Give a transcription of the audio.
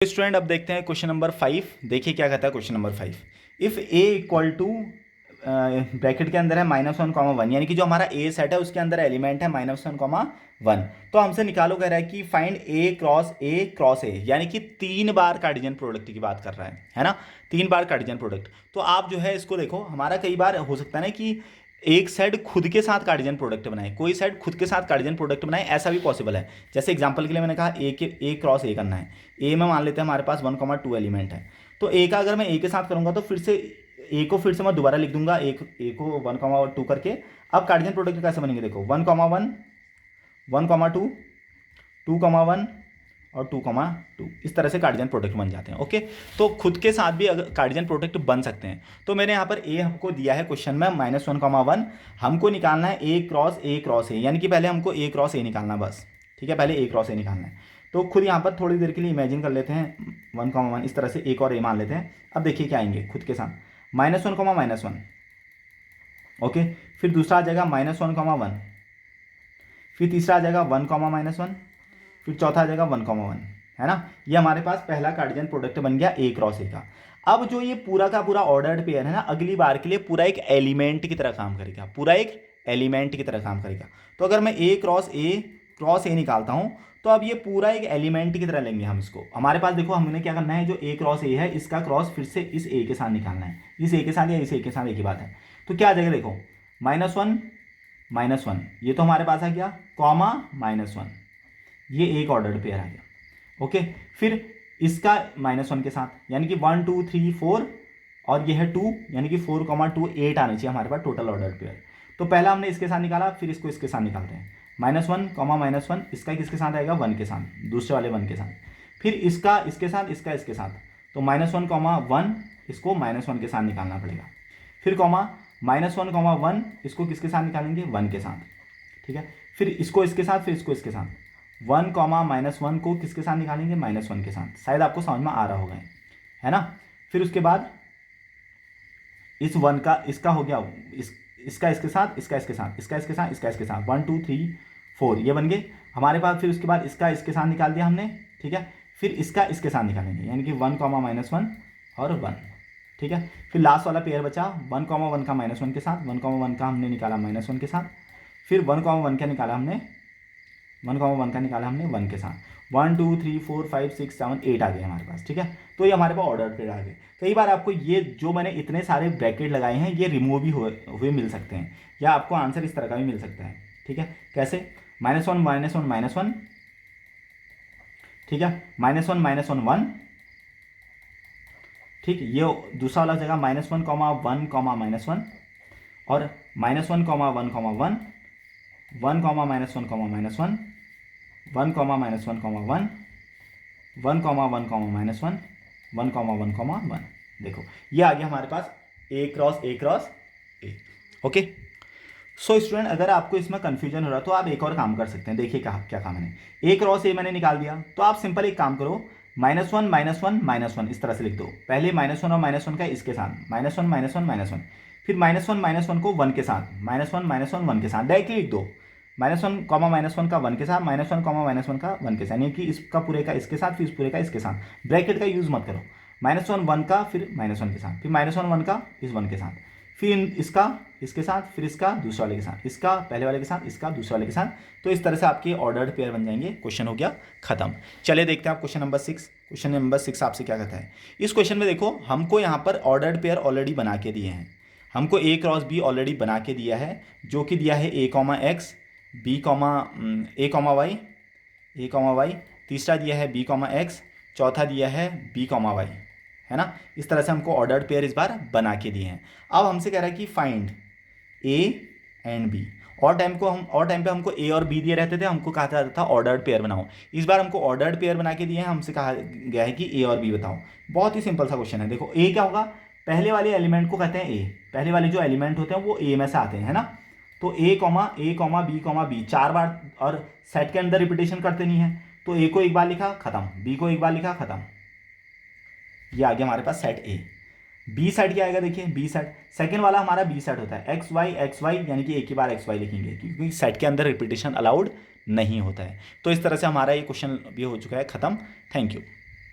Student अब देखते हैं क्वेश्चन नंबर 5। देखिए क्या कहता है question number 5। If A equal to bracket के अंदर है -1, यानी कि जो हमारा ए सेट है उसके अंदर एलिमेंट है -1, तो हमसे निकालो कह रहा है कि फाइंड ए क्रॉस ए, यानी कि 3 बार कार्टेशियन प्रोडक्ट की बात कर रहा है ना। 3 बार कार्टेशियन प्रोडक्ट। तो आप जो है इसको देखो, हमारा कई बार हो सकता है ना कि एक सेट खुद के साथ कार्टेशियन प्रोडक्ट बनाए, कोई सेट खुद के साथ कार्टेशियन प्रोडक्ट बनाए, ऐसा भी पॉसिबल है। जैसे एग्जांपल के लिए मैंने कहा ए क्रॉस ए करना है। ए में मान लेते हैं हमारे पास 1,2 एलिमेंट है, तो ए का अगर मैं ए के साथ करूंगा तो फिर से ए को फिर से मैं दोबारा लिख दूंगा, ए को 1,2 करके। अब कार्टेशियन प्रोडक्ट कैसे बनेंगे देखो, 1,1, 1,2, 2,1 और 2,2, इस तरह से कार्टेशियन प्रोडक्ट बन जाते हैं। ओके, तो खुद के साथ भी अगर कार्टेशियन प्रोडक्ट बन सकते हैं। तो मैंने यहाँ पर ए हमको दिया है क्वेश्चन में -1,1, हमको निकालना है ए क्रॉस ए, यानी कि पहले हमको ए क्रॉस ए निकालना बस। ठीक है, पहले ए क्रॉस ए निकालना है। तो खुद यहाँ पर थोड़ी देर के लिए इमेजिन कर लेते हैं 1,1, इस तरह से एक और ए मान लेते हैं। अब देखिए क्या आएंगे खुद के साथ, -1,-1, ओके। फिर दूसरा आ जाएगा -1,1, फिर तीसरा आ जाएगा 1,-1, फिर चौथा आ जाएगा 1,1, है ना। ये हमारे पास पहला कार्टेशियन प्रोडक्ट बन गया ए क्रॉस ए का। अब जो ये पूरा का पूरा ऑर्डर्ड पेयर है ना, अगली बार के लिए पूरा एक एलिमेंट की तरह काम करेगा, पूरा एक एलिमेंट की तरह काम करेगा। तो अगर मैं ए क्रॉस ए निकालता हूं, तो अब ये पूरा एक एलिमेंट की तरह लेंगे हम इसको। हमारे पास देखो, हमने क्या करना है, जो ए क्रॉस ए है इसका क्रॉस फिर से इस ए के साथ निकालना है, इस ए के साथ या इस ए के साथ, एक ही बात है। तो क्या आ जाएगा देखो, -1, ये तो हमारे पास आ गया, कॉमा -1, ये एक ऑर्डर्ड पेयर आ गया। ओके, फिर इसका -1 के साथ, यानी कि 1 2 3 4, और ये है 2, यानी कि 4,2 8 आने चाहिए हमारे पास टोटल ऑर्डर्ड पेयर। तो पहला हमने इसके साथ निकाला, फिर इसको इसके साथ निकालते हैं। -1, इसका किसके साथ आएगा, 1 के साथ, दूसरे वाले 1 के साथ। फिर इसका इसके साथ, इसका इसके साथ, तो -1,1, इसको -1 के साथ निकालना पड़ेगा। फिर -1,1, इसको किसके साथ निकालेंगे, 1 के साथ। ठीक है, फिर इसको इसके साथ, फिर इसको इसके साथ, 1, -1 को किसके साथ निकालेंगे, -1 के साथ। शायद आपको समझ में आ रहा होगा, है ना। फिर उसके बाद इस 1 का इसका हो गया, इसका इसके साथ, इसका इसके साथ, इसका इसके साथ, इसका इसके साथ, 1 2 3 4, ये बन गए हमारे पास। फिर उसके बाद इसका इसके साथ निकाल दिया हमने, ठीक है। फिर इसका इसके साथ निकालेंगे, यानी कि 1, -1 और 1, ठीक है। फिर लास्ट वाला पेयर बचा 1,1 का -1 के साथ, 1,1 का हमने निकाला -1 के साथ। फिर 1,1 का निकाला हमने, 1,1 का निकाला हमने 1 के साथ। 1 2 3 4 5 6 7 8 आ गए हमारे पास, ठीक है। तो ये हमारे पास ऑर्डर पेयर आ गए। कई बार आपको ये जो मैंने इतने सारे ब्रैकेट लगाए हैं ये रिमूव भी हुए मिल सकते हैं, या आपको आंसर इस तरह का भी मिल सकता है। ठीक है, कैसे, -1, ठीक है, -1, 1, ठीक। ये दूसरा वाला जगह -1, 1, -1, और -1, 1, 1, 1, -1, -1, 1, -1, 1, 1, देखो ये आ गया हमारे पास A cross A. Okay, so student अगर आपको इसमें कंफ्यूजन हो रहा है तो आप एक और काम कर सकते हैं। देखिए क्या काम है, ए क्रॉस ए मैंने निकाल दिया, तो आप सिंपल एक काम करो, -1, -1, इस तरह से लिख दो। पहले -1 और -1 का इसके साथ, -1, फिर -1 को 1 के साथ, -1, 1 के साथ डायरेक्टली लिख दो। -1, -1 का 1 के साथ, -1, -1 का 1 के साथ, यानी कि इसका पूरे का इसके साथ, फिर इस पूरे का इसके साथ। ब्रैकेट का यूज मत करो। -1, 1 का, फिर -1 के साथ, फिर -1, 1 का इस 1 के साथ, फिर इसका इसके साथ, फिर इसका दूसरे वाले के साथ, इसका पहले वाले के साथ, इसका दूसरे वाले के साथ। तो इस तरह से आपके ऑर्डर्ड पेयर बन जाएंगे। क्वेश्चन हो गया खत्म। चलिए देखते हैं आप क्वेश्चन नंबर 6। क्वेश्चन नंबर 6 आपसे क्या कहता है। इस क्वेश्चन में देखो, हमको यहाँ पर ऑर्डर्ड पेयर ऑलरेडी बना के दिए हैं। हमको ए क्रॉस बी ऑलरेडी बना के दिया है, जो कि दिया है a, x, b, a, y, तीसरा दिया है b, x, चौथा दिया है b, y, है ना। इस तरह से हमको ऑर्डर्ड पेयर इस बार बना के दिए हैं। अब हमसे कह रहा है कि फाइंड ए एंड बी। और टाइम पे हमको ए और बी दिए रहते थे, हमको कहा जाता था ऑर्डर्ड पेयर बनाओ। इस बार हमको ऑर्डर्ड पेयर बना के दिए हैं, हमसे कहा गया है कि ए और बी बताओ। बहुत ही सिंपल सा क्वेश्चन है। देखो ए क्या होगा, पहले वाले एलिमेंट को कहते हैं ए, पहले वाले जो एलिमेंट होते हैं वो ए में से आते हैं, है ना। तो ए, बी 4 बार, और सेट के अंदर रिपीटेशन करते नहीं है। तो ए को एक बार लिखा खत्म, बी को एक बार लिखा खत्म, ये आ गया हमारे पास सेट ए। बी सेट क्या आएगा, देखिए बी सेट सेकंड वाला हमारा बी सेट होता है, एक्स वाई, यानी कि एक ही बार एक्स वाई लिखेंगे, क्योंकि सेट के अंदर रिपीटेशन अलाउड नहीं होता है। तो इस तरह से हमारा ये क्वेश्चन भी हो चुका है खत्म। Thank you.